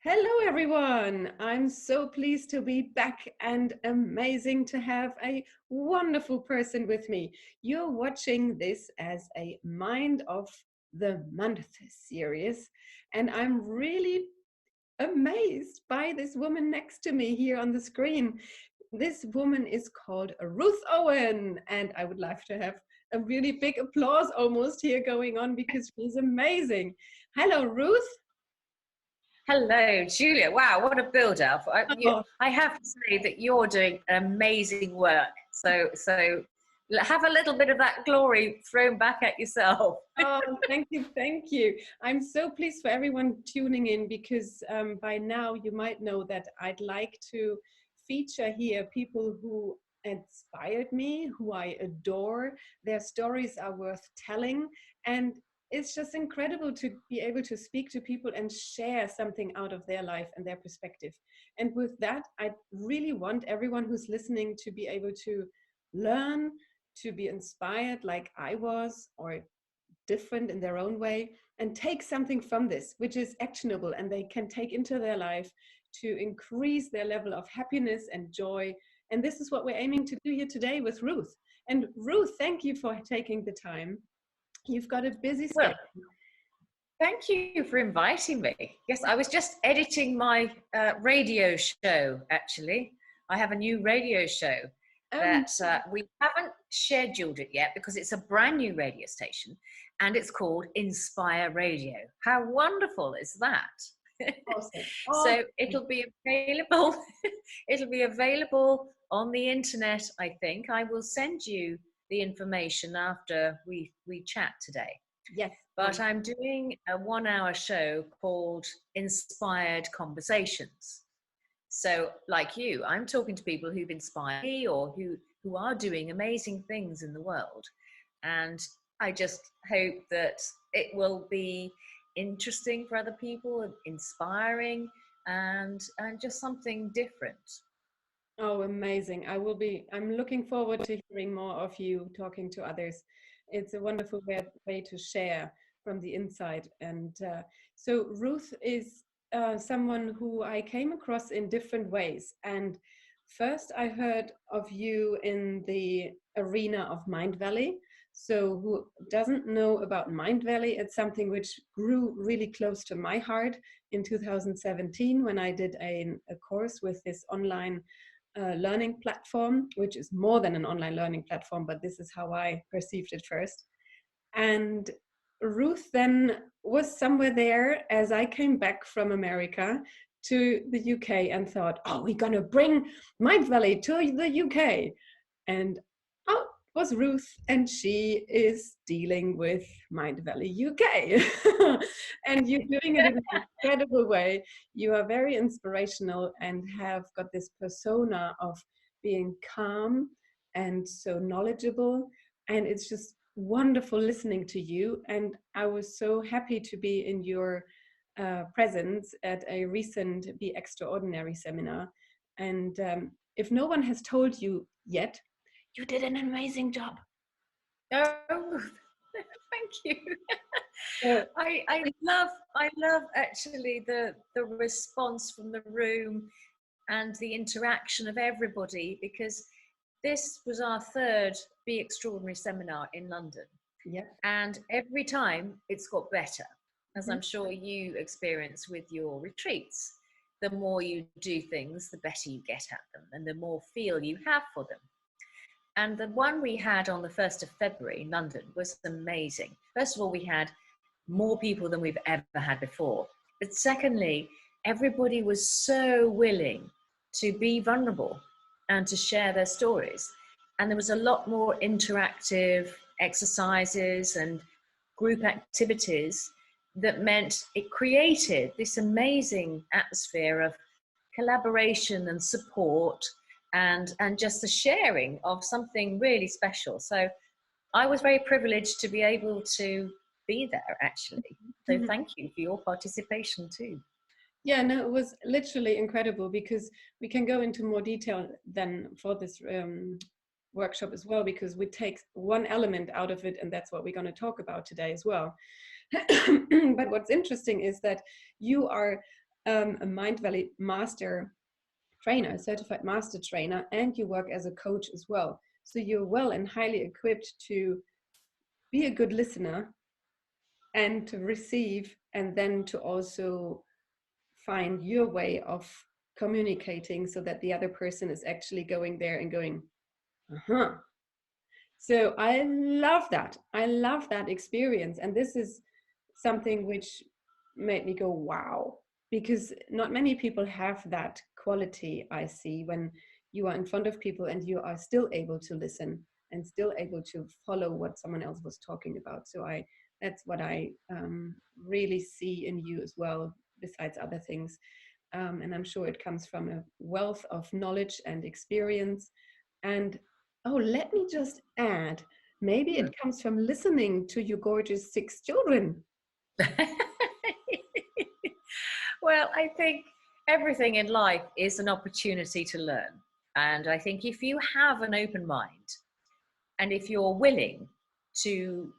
Hello, everyone. I'm so pleased to be back and amazing to have a wonderful person with me. You're watching this as a Mind of the Month series, and I'm really amazed by this woman next to me here on the screen. This woman is called Ruth Owen, and I would like to have a really big applause almost here going on because she's amazing. Hello, Ruth. Hello, Julia. Wow, what a build-up. Oh. I have to say that you're doing amazing work. So have a little bit of that glory thrown back at yourself. Oh, thank you. Thank you. I'm so pleased for everyone tuning in because by now you might know that I'd like to feature here people who inspired me, who I adore. Their stories are worth telling. And it's just incredible to be able to speak to people and share something out of their life and their perspective. And with that, I really want everyone who's listening to be able to learn, to be inspired like I was, or different in their own way, and take something from this which is actionable and they can take into their life to increase their level of happiness and joy. And this is what we're aiming to do here today with Ruth. And Ruth, thank you for taking the time. You've got a busy schedule. Well, thank you for inviting me. Yes, I was just editing my radio show, actually. I have a new radio show that we haven't scheduled it yet because it's a brand new radio station and it's called Inspire Radio. How wonderful is that? Awesome. So it'll be available. It'll be available on the internet, I think. I will send you the information after we chat today. Yes. But I'm doing a 1-hour show called Inspired Conversations. So like you, I'm talking to people who've inspired me or who are doing amazing things in the world. And I just hope that it will be interesting for other people, and inspiring, and just something different. Oh, amazing. I'm looking forward to hearing more of you talking to others. It's a wonderful way to share from the inside. And so Ruth is someone who I came across in different ways. And first I heard of you in the arena of Mindvalley. So who doesn't know about Mindvalley? It's something which grew really close to my heart in 2017 when I did a course with this online learning platform, which is more than an online learning platform, but this is how I perceived it first. And Ruth then was somewhere there as I came back from America to the UK and thought, oh, we're going to bring Mindvalley to the UK. And out was Ruth, and she is dealing with Mindvalley UK. And you're doing it in an incredible way. You are very inspirational and have got this persona of being calm and so knowledgeable. And it's just wonderful listening to you. And I was so happy to be in your presence at a recent Be Extraordinary seminar. And if no one has told you yet, you did an amazing job. Oh, thank you. Yeah. I love actually the response from the room and the interaction of everybody, because this was our third Be Extraordinary seminar in London. Yeah. And every time it's got better, as I'm sure you experience with your retreats. The more you do things, the better you get at them and the more feel you have for them. And the one we had on the 1st of February in London was amazing. First of all, we had more people than we've ever had before. But secondly, everybody was so willing to be vulnerable and to share their stories. And there was a lot more interactive exercises and group activities that meant it created this amazing atmosphere of collaboration and support and just the sharing of something really special. So I was very privileged to be able to be there, actually. So thank you for your participation too. Yeah, no, it was literally incredible, because we can go into more detail than for this workshop as well, because we take one element out of it, and that's what we're going to talk about today as well. But what's interesting is that you are a Mindvalley Master Trainer, Certified Master Trainer, and you work as a coach as well. So you're well and highly equipped to be a good listener and to receive, and then to also find your way of communicating so that the other person is actually going there and going, uh-huh. So I love that. I love that experience. And this is something which made me go, wow, because not many people have that quality. I see when you are in front of people and you are still able to listen and still able to follow what someone else was talking about. So that's what I really see in you as well, besides other things. And I'm sure it comes from a wealth of knowledge and experience. And oh, let me just add, maybe it comes from listening to your gorgeous 6 children. Well, I think everything in life is an opportunity to learn. And I think if you have an open mind and if you're willing to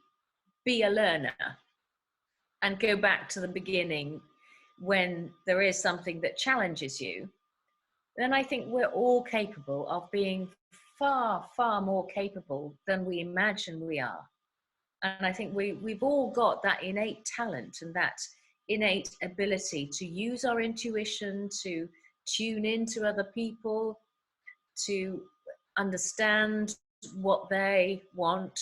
be a learner and go back to the beginning when there is something that challenges you, then I think we're all capable of being far, far more capable than we imagine we are. And I think we've all got that innate talent and that innate ability to use our intuition, to tune into other people, to understand what they want,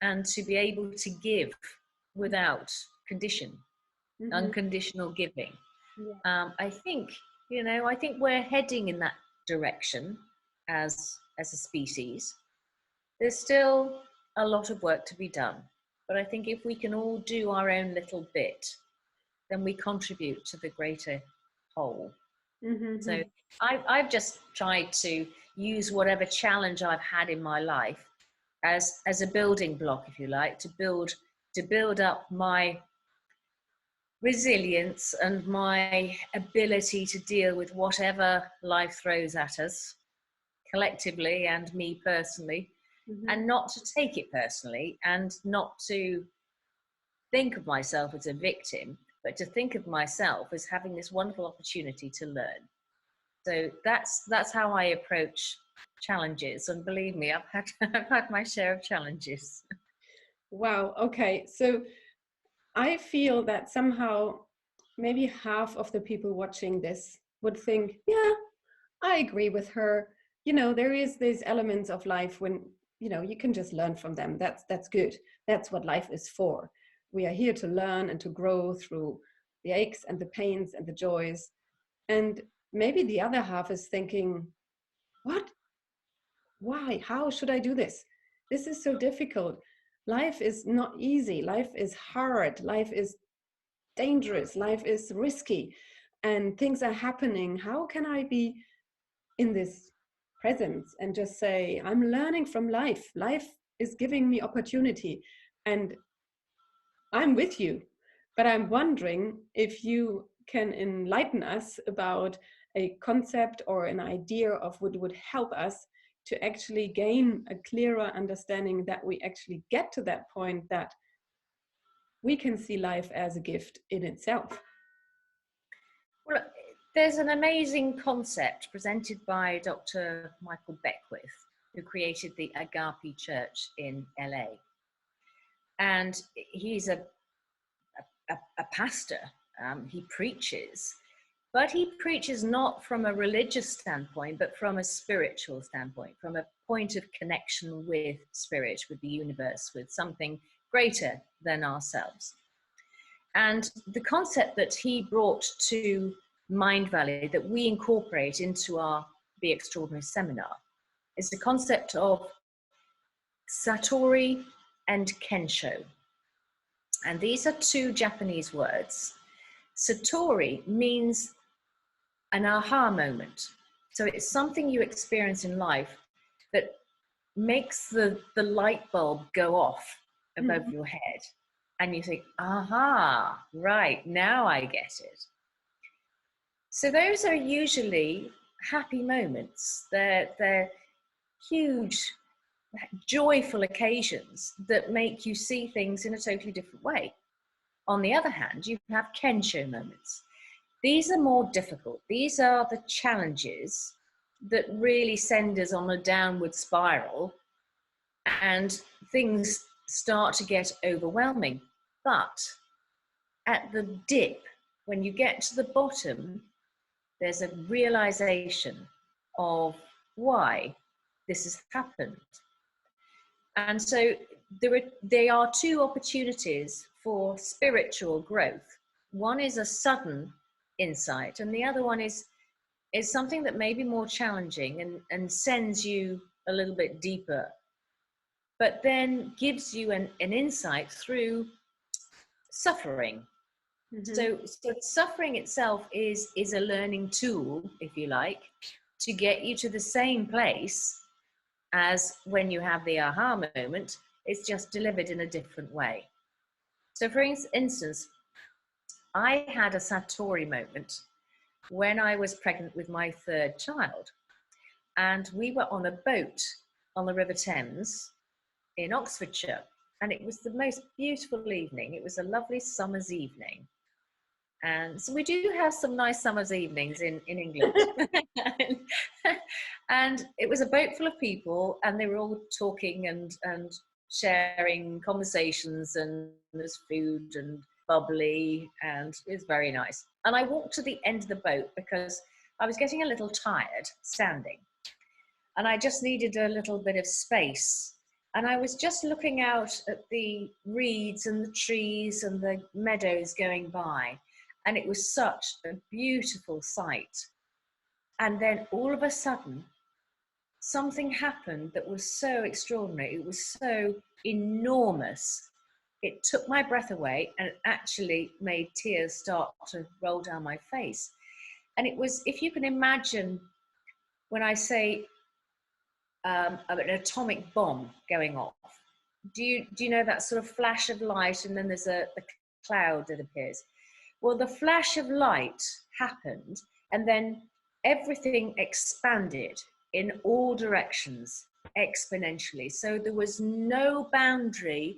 and to be able to give without condition, unconditional giving. Yeah. I think we're heading in that direction as a species. There's still a lot of work to be done, but I think if we can all do our own little bit, then we contribute to the greater whole. So I've just tried to use whatever challenge I've had in my life as a building block, if you like, to build up my resilience and my ability to deal with whatever life throws at us, collectively and me personally, and not to take it personally and not to think of myself as a victim, but to think of myself as having this wonderful opportunity to learn. So that's how I approach challenges, and believe me, I've had my share of challenges. Wow. Okay. So I feel that somehow maybe half of the people watching this would think, yeah, I agree with her. There is these elements of life when, you can just learn from them. That's good. That's what life is for. We are here to learn and to grow through the aches and the pains and the joys. And maybe the other half is thinking, what? Why? How should I do this? This is so difficult. Life is not easy. Life is hard. Life is dangerous. Life is risky. And things are happening. How can I be in this presence and just say, I'm learning from life. Life is giving me opportunity. And I'm with you. But I'm wondering if you can enlighten us about a concept or an idea of what would help us to actually gain a clearer understanding, that we actually get to that point that we can see life as a gift in itself. Well, there's an amazing concept presented by Dr. Michael Beckwith, who created the Agape Church in LA. And he's a pastor. He preaches, but he preaches not from a religious standpoint, but from a spiritual standpoint, from a point of connection with spirit, with the universe, with something greater than ourselves. And the concept that he brought to Mindvalley, that we incorporate into our Be Extraordinary seminar, is the concept of Satori and Kensho. And these are 2 Japanese words. Satori means an aha moment. So it's something you experience in life that makes the light bulb go off above your head. And you think, aha, right, now I get it. So those are usually happy moments. They're huge, joyful occasions that make you see things in a totally different way. On the other hand, you have Kensho moments. These are more difficult. These are the challenges that really send us on a downward spiral, and things start to get overwhelming. But at the dip, when you get to the bottom, there's a realization of why this has happened. And so there are two opportunities for spiritual growth. One is a sudden insight, and the other one is something that may be more challenging and sends you a little bit deeper, but then gives you an insight through suffering. So suffering itself is a learning tool, if you like, to get you to the same place as when you have the aha moment. It's just delivered in a different way. So for instance, I had a Satori moment when I was pregnant with my third child, and we were on a boat on the River Thames in Oxfordshire, and it was the most beautiful evening. It was a lovely summer's evening. And so we do have some nice summer's evenings in England. And it was a boat full of people, and they were all talking and sharing conversations, and there's food and bubbly, and it was very nice. And I walked to the end of the boat because I was getting a little tired standing, and I just needed a little bit of space. And I was just looking out at the reeds and the trees and the meadows going by. And it was such a beautiful sight. And then all of a sudden, something happened that was so extraordinary. It was so enormous. It took my breath away and actually made tears start to roll down my face. And it was, if you can imagine, when I say an atomic bomb going off, do you know that sort of flash of light, and then there's a cloud that appears? Well, the flash of light happened, and then everything expanded in all directions exponentially. So there was no boundary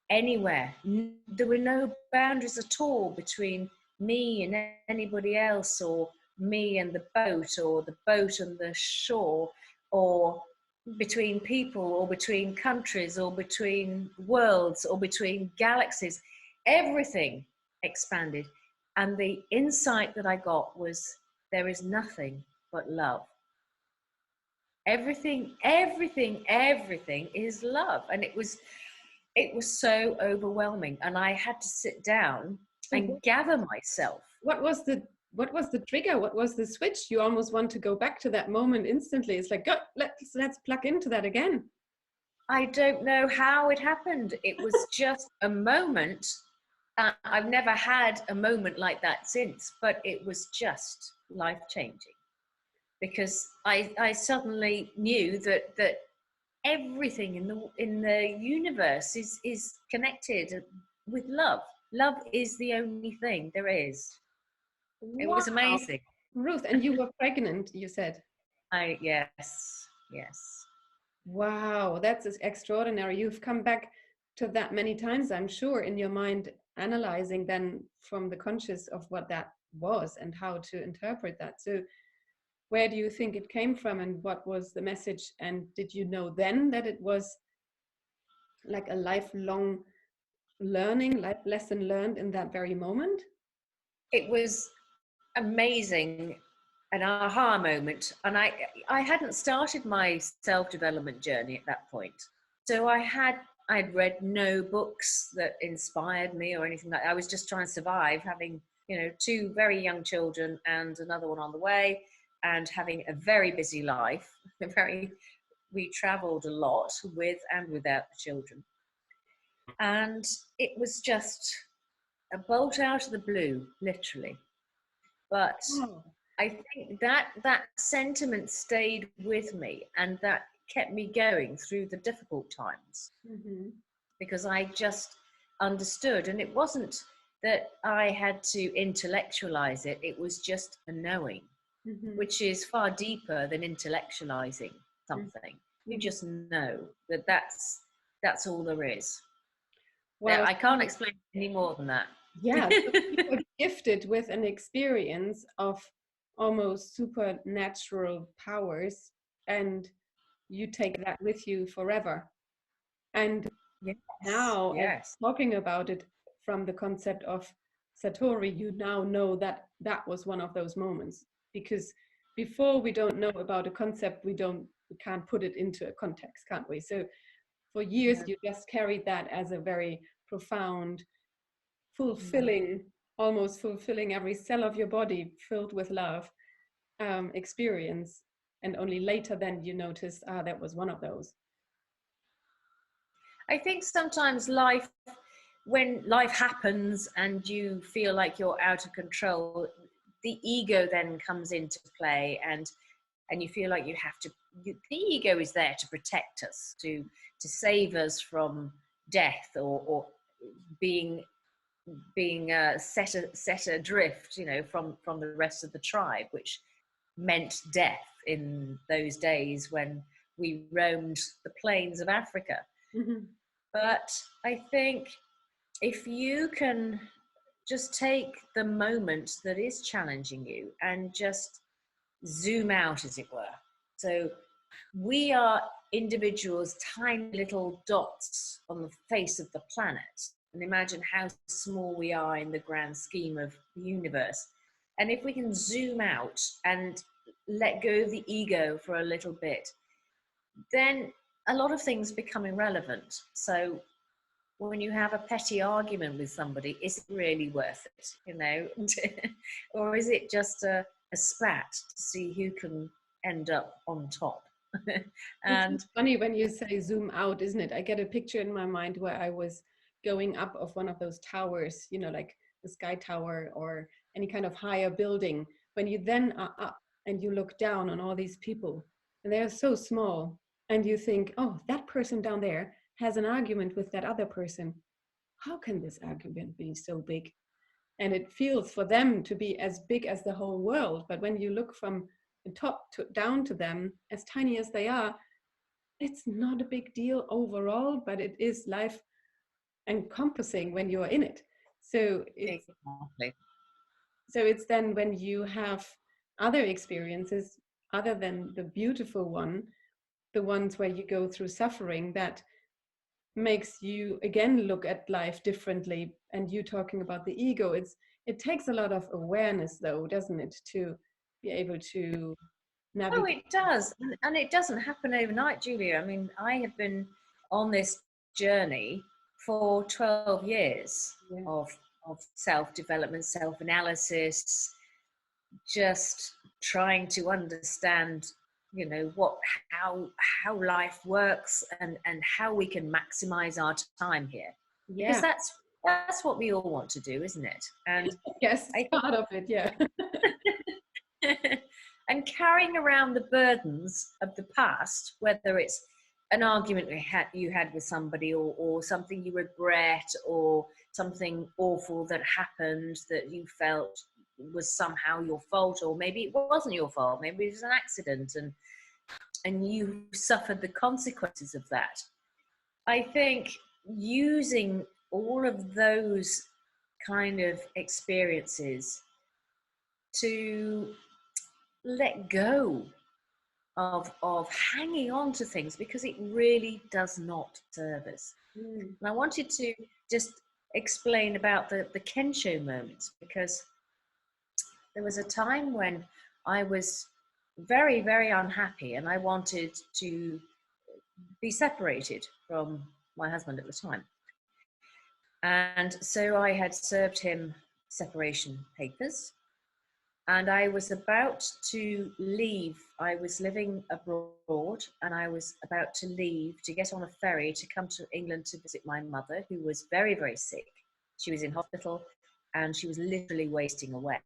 anywhere. There were no boundaries at all between me and anybody else, or me and the boat, or the boat and the shore, or between people, or between countries, or between worlds, or between galaxies. Everything expanded. And the insight that I got was, there is nothing but love. Everything is love. And it was so overwhelming, and I had to sit down and gather myself. What was the trigger? What was the switch? You almost want to go back to that moment instantly. It's like, let's plug into that again. I don't know how it happened. It was just a moment. I've never had a moment like that since, but it was just life-changing, because I suddenly knew that everything in the universe is connected with love. Love is the only thing there is. Wow. It was amazing. Ruth, and you were pregnant, you said? Yes. Wow, that's extraordinary. You've come back to that many times, I'm sure, in your mind, analyzing then from the conscious of what that was and how to interpret that. So where do you think it came from, and what was the message? And did you know then that it was like a lifelong learning, life lesson learned in that very moment? It was amazing, an aha moment. And I hadn't started my self-development journey at that point. So I'd read no books that inspired me or anything like that. I was just trying to survive, having, 2 very young children and another one on the way, and having a very busy life. We traveled a lot with and without the children. And it was just a bolt out of the blue, literally. But I think that sentiment stayed with me, and that kept me going through the difficult times, because I just understood. And it wasn't that I had to intellectualize it. It was just a knowing, which is far deeper than intellectualizing something. You just know that that's all there is. Well, I can't explain any more than that. Yeah. gifted with an experience of almost supernatural powers, and you take that with you forever. And Yes. now, as Yes. talking about it from the concept of Satori, you now know that that was one of those moments. Because before we don't know about a concept, we can't put it into a context, can't we? So for years, Yeah. you just carried that as a very profound, Mm. fulfilling, almost fulfilling every cell of your body, filled with love experience. And only later then you noticed, that was one of those. I think sometimes when life happens and you feel like you're out of control, the ego then comes into play, and you feel like you have to. The ego is there to protect us, to save us from death or being set adrift, from the rest of the tribe, which meant death in those days when we roamed the plains of Africa. Mm-hmm. But I think if you can just take the moment that is challenging you and just zoom out, as it were. So we are individuals, tiny little dots on the face of the planet. And imagine how small we are in the grand scheme of the universe. And if we can zoom out and let go of the ego for a little bit, then a lot of things become irrelevant. So when you have a petty argument with somebody, is it really worth it, or is it just a spat to see who can end up on top? And It's funny when you say zoom out, isn't it? I get a picture in my mind where I was going up of one of those towers, like the Sky Tower or any kind of higher building. When you then are up and you look down on all these people, and they're so small, and you think, oh, that person down there has an argument with that other person. How can this argument be so big? And it feels for them to be as big as the whole world. But when you look from the top down to them, as tiny as they are, it's not a big deal overall, but it is life encompassing when you're in it. So exactly. it's then when you have other experiences other than the beautiful one, the ones where you go through suffering, that makes you again look at life differently. And you talking about the ego, it takes a lot of awareness though, doesn't it, to be able to Oh, navigate. it does. And it doesn't happen overnight, Julia. I mean, I have been on this journey for 12 years Yeah. of self-development, self-analysis, just trying to understand, how life works and how we can maximize our time here. Because Yeah. that's what we all want to do, isn't it? And Yes, I part of it, yeah. and carrying around the burdens of the past, whether it's an argument you had with somebody, or something you regret, or something awful that happened that you felt was somehow your fault, or maybe it wasn't your fault, maybe it was an accident, and you suffered the consequences of that. I think using all of those kind of experiences to let go of hanging on to things, because it really does not serve us. Mm. And I wanted to just explain about the Kensho moments, because there was a time when I was very, very unhappy, and I wanted to be separated from my husband at the time. And so I had served him separation papers, and I was about to leave. I was living abroad, and I was about to leave to get on a ferry to come to England to visit my mother, who was very, very sick. She was in hospital, and she was literally wasting away.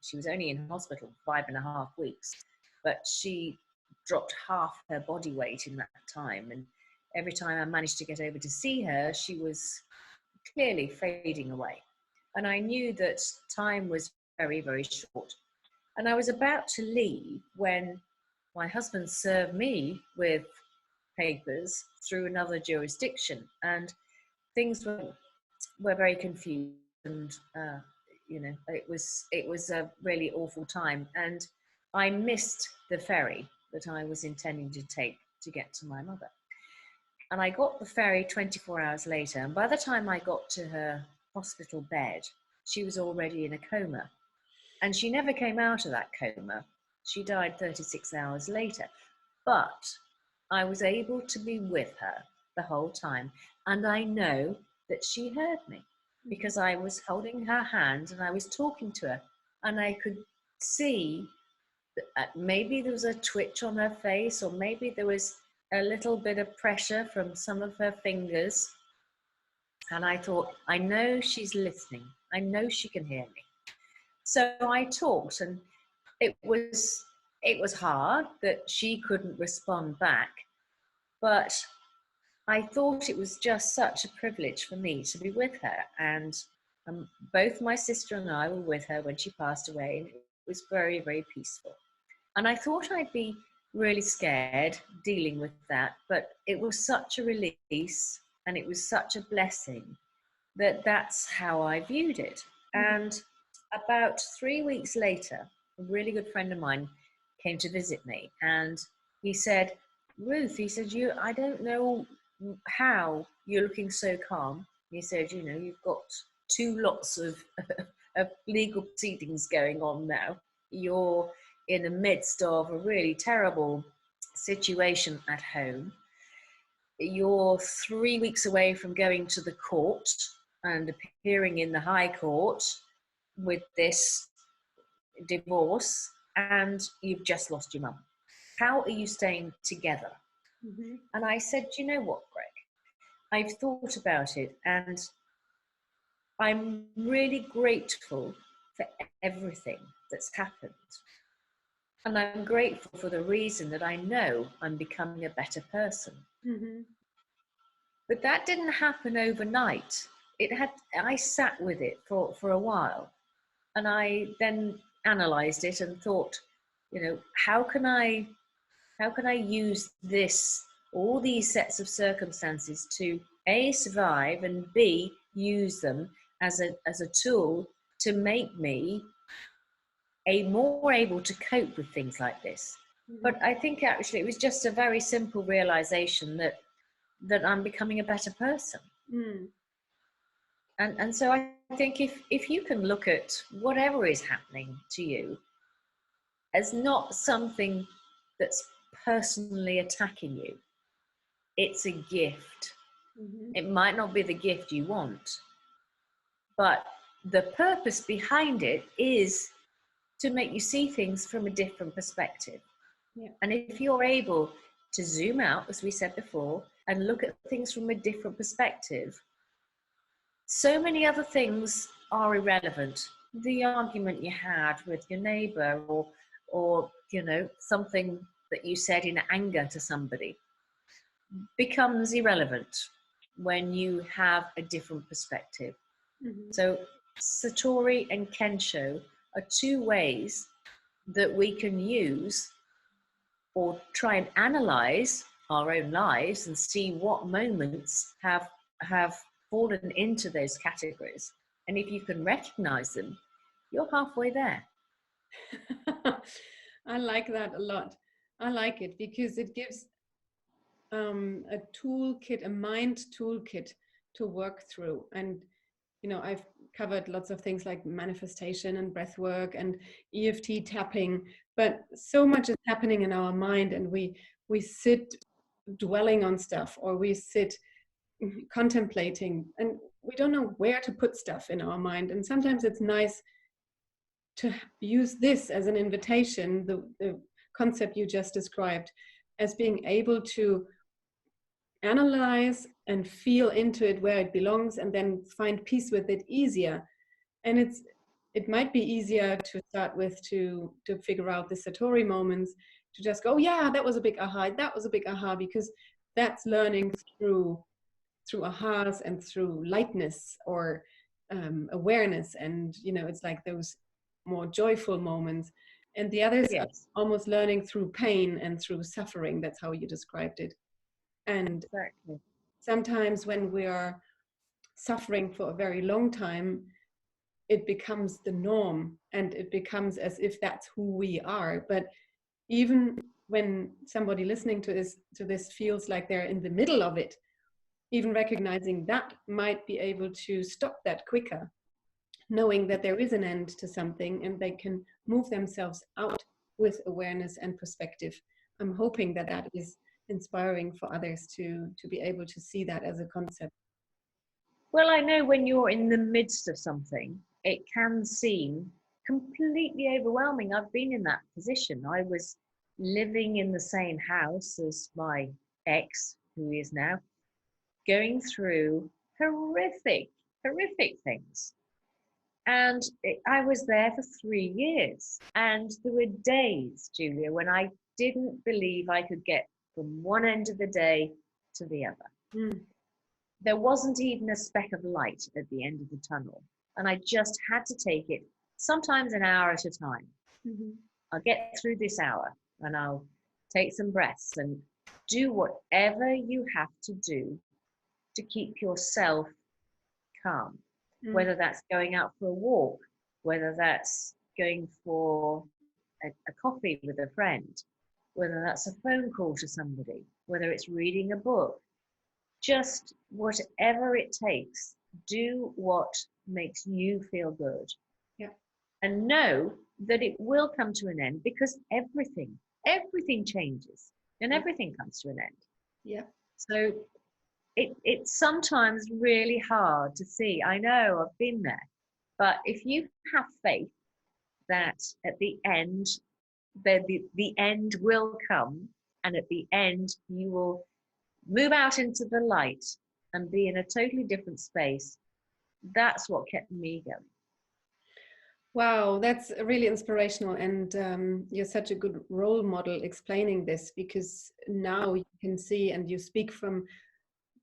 She was only in hospital 5.5 weeks, but she dropped half her body weight in that time. And every time I managed to get over to see her, she was clearly fading away. And I knew that time was very, very short. And I was about to leave when my husband served me with papers through another jurisdiction, and things were very confused. And it was a really awful time, and I missed the ferry that I was intending to take to get to my mother. And I got the ferry 24 hours later, and by the time I got to her hospital bed, she was already in a coma. And she never came out of that coma. She died 36 hours later. But I was able to be with her the whole time. And I know that she heard me because I was holding her hand and I was talking to her. And I could see that maybe there was a twitch on her face, or maybe there was a little bit of pressure from some of her fingers. And I thought, I know she's listening. I know she can hear me. So I talked, and it was hard that she couldn't respond back. But I thought it was just such a privilege for me to be with her. And both my sister and I were with her when she passed away, and it was very, very peaceful. And I thought I'd be really scared dealing with that, but it was such a release and it was such a blessing that that's how I viewed it. And about 3 weeks later, a really good friend of mine came to visit me, and he said, Ruth, he said, I don't know how you're looking so calm. He said, you've got 2 lots of legal proceedings going on now. You're in the midst of a really terrible situation at home. You're 3 weeks away from going to the court and appearing in the High Court with this divorce, and you've just lost your mum. How are you staying together? Mm-hmm. And I said, you know what, Greg? I've thought about it, and I'm really grateful for everything that's happened. And I'm grateful for the reason that I know I'm becoming a better person. Mm-hmm. But that didn't happen overnight. I sat with it for a while, and I then analyzed it and thought, how can I use all these sets of circumstances to A, survive, and B, use them as a tool to make me more able to cope with things like this. Mm-hmm. But I think actually it was just a very simple realization that I'm becoming a better person. Mm. And so I think if you can look at whatever is happening to you as not something that's personally attacking you, it's a gift. Mm-hmm. It might not be the gift you want, but the purpose behind it is to make you see things from a different perspective. Yeah. And if you're able to zoom out, as we said before, and look at things from a different perspective, so many other things are irrelevant. The argument you had with your neighbor, or something that you said in anger to somebody, becomes irrelevant when you have a different perspective. Mm-hmm. So Satori and Kensho are 2 ways that we can use or try and analyze our own lives and see what moments have fallen into those categories. And if you can recognize them, you're halfway there. I like that a lot. I like it because it gives a toolkit, a mind toolkit to work through. And I've covered lots of things like manifestation and breath work and EFT tapping, but so much is happening in our mind, and we sit dwelling on stuff, or we sit contemplating, and we don't know where to put stuff in our mind. And sometimes it's nice to use this as an invitation, the concept you just described, as being able to analyze and feel into it where it belongs, and then find peace with it easier. And it might be easier to start with to figure out the Satori moments, to just go, yeah, that was a big aha, because that's learning through ahas and through lightness, or awareness, and it's like those more joyful moments. And the others, yes, are almost learning through pain and through suffering. That's how you described it. And exactly. Sometimes when we are suffering for a very long time, it becomes the norm, and it becomes as if that's who we are. But even when somebody listening to this feels like they're in the middle of it, even recognizing that might be able to stop that quicker, knowing that there is an end to something and they can move themselves out with awareness and perspective. I'm hoping that that is inspiring for others to be able to see that as a concept. Well, I know when you're in the midst of something, it can seem completely overwhelming. I've been in that position. I was living in the same house as my ex, who he is now, going through horrific things. And I was there for 3 years. And there were days, Julia, when I didn't believe I could get from one end of the day to the other. Mm. There wasn't even a speck of light at the end of the tunnel. And I just had to take it, sometimes an hour at a time. Mm-hmm. I'll get through this hour and I'll take some breaths and do whatever you have to do to keep yourself calm. Mm. Whether that's going out for a walk, whether that's going for a coffee with a friend, whether that's a phone call to somebody, whether it's reading a book, just whatever it takes, do what makes you feel good. Yeah. And know that it will come to an end, because everything changes and everything comes to an end. Yeah. So it's sometimes really hard to see. I know, I've been there. But if you have faith that at the end, the end will come, and at the end you will move out into the light and be in a totally different space, that's what kept me going. Wow, that's really inspirational, and you're such a good role model explaining this, because now you can see and you speak from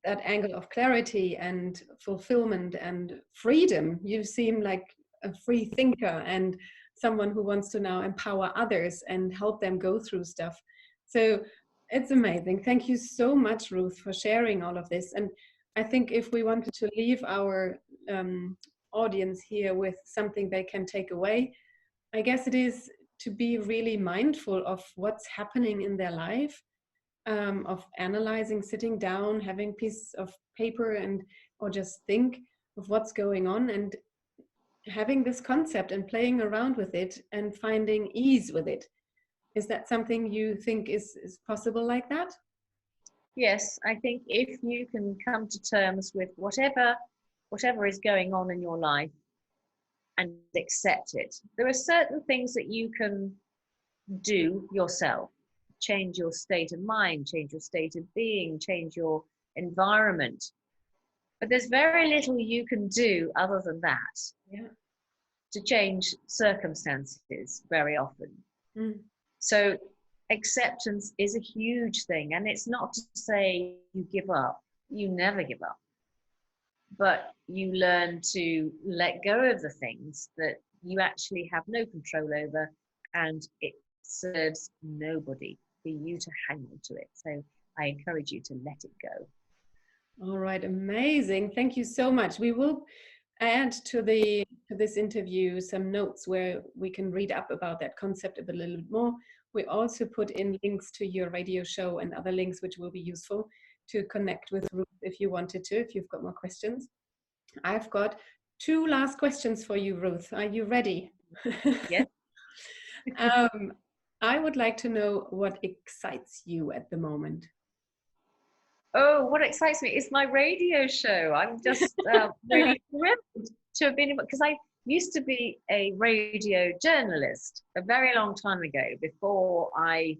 that angle of clarity and fulfillment and freedom. You seem like a free thinker and someone who wants to now empower others and help them go through stuff. So it's amazing. Thank you so much, Ruth, for sharing all of this. And I think if we wanted to leave our audience here with something they can take away, I guess it is to be really mindful of what's happening in their life, of analyzing, sitting down, having a piece of paper and or just think of what's going on, and having this concept and playing around with it and finding ease with it. Is that something you think is possible like that? Yes, I think if you can come to terms with whatever is going on in your life and accept it, there are certain things that you can do yourself. Change your state of mind, change your state of being, change your environment. But there's very little you can do other than that. Yeah. To change circumstances very often. Mm. So acceptance is a huge thing. And it's not to say you give up. You never give up. But you learn to let go of the things that you actually have no control over, and it serves nobody for you to hang on to it. So I encourage you to let it go. All right, amazing. Thank you so much. We will add to this interview some notes where we can read up about that concept a little bit more. We also put in links to your radio show and other links which will be useful to connect with Ruth if you wanted to, if you've got more questions. I've got 2 last questions for you, Ruth. Are you ready? Yes. I would like to know what excites you at the moment. Oh, what excites me is my radio show. I'm just really thrilled to have been, because I used to be a radio journalist a very long time ago, before I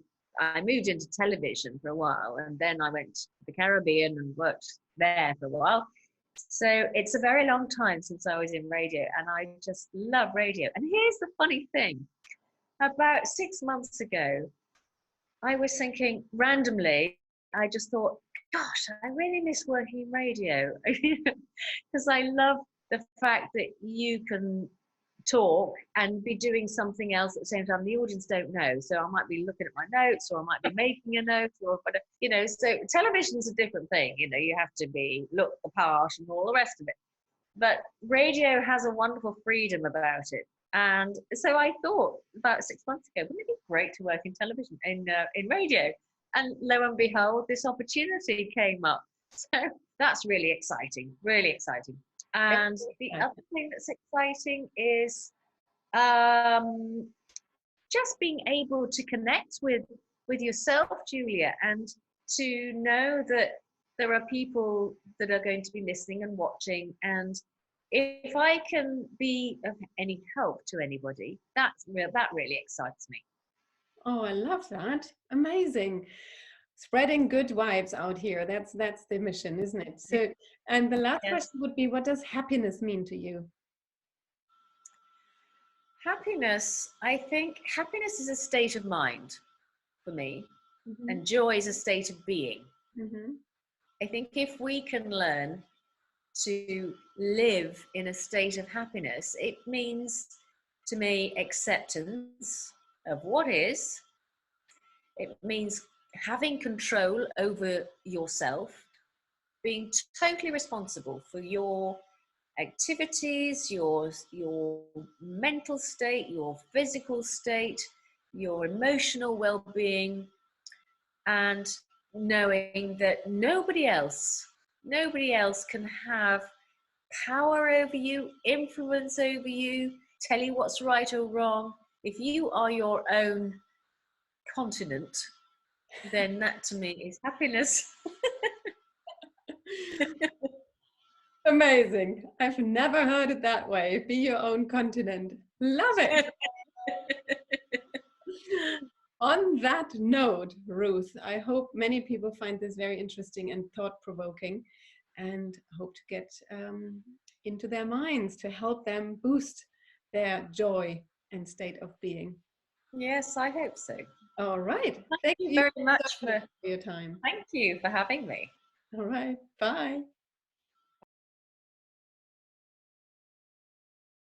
moved into television for a while, and then I went to the Caribbean and worked there for a while. So it's a very long time since I was in radio, and I just love radio. And here's the funny thing. About 6 months ago, I was thinking randomly, I just thought, gosh, I really miss working in radio, because I love the fact that you can talk and be doing something else at the same time. The audience don't know, so I might be looking at my notes, or I might be making a note, or so television's a different thing. You have to look the part and all the rest of it. But radio has a wonderful freedom about it. And so I thought about 6 months ago, wouldn't it be great to work in television, in radio? And lo and behold, this opportunity came up. So that's really exciting, really exciting. And the other thing that's exciting is just being able to connect with yourself, Julia, and to know that there are people that are going to be listening and watching. And if I can be of any help to anybody, that really excites me. Oh, I love that. Amazing. Spreading good vibes out here. That's the mission, isn't it? So, and the last question would be, what does happiness mean to you? Happiness, I think happiness is a state of mind for me, and joy is a state of being. I think if we can learn to live in a state of happiness, it means to me acceptance of what is. It means having control over yourself, being totally responsible for your activities, your mental state, your physical state, your emotional well-being, and knowing that nobody else can have power over you, influence over you, tell you what's right or wrong. If you are your own continent, then that to me is happiness. Amazing. I've never heard it that way. Be your own continent. Love it. On that note, Ruth, I hope many people find this very interesting and thought-provoking, and hope to get into their minds to help them boost their joy and state of being. Yes, I hope so. All right. Thank you very much for your time. Thank you for having me. All right. Bye.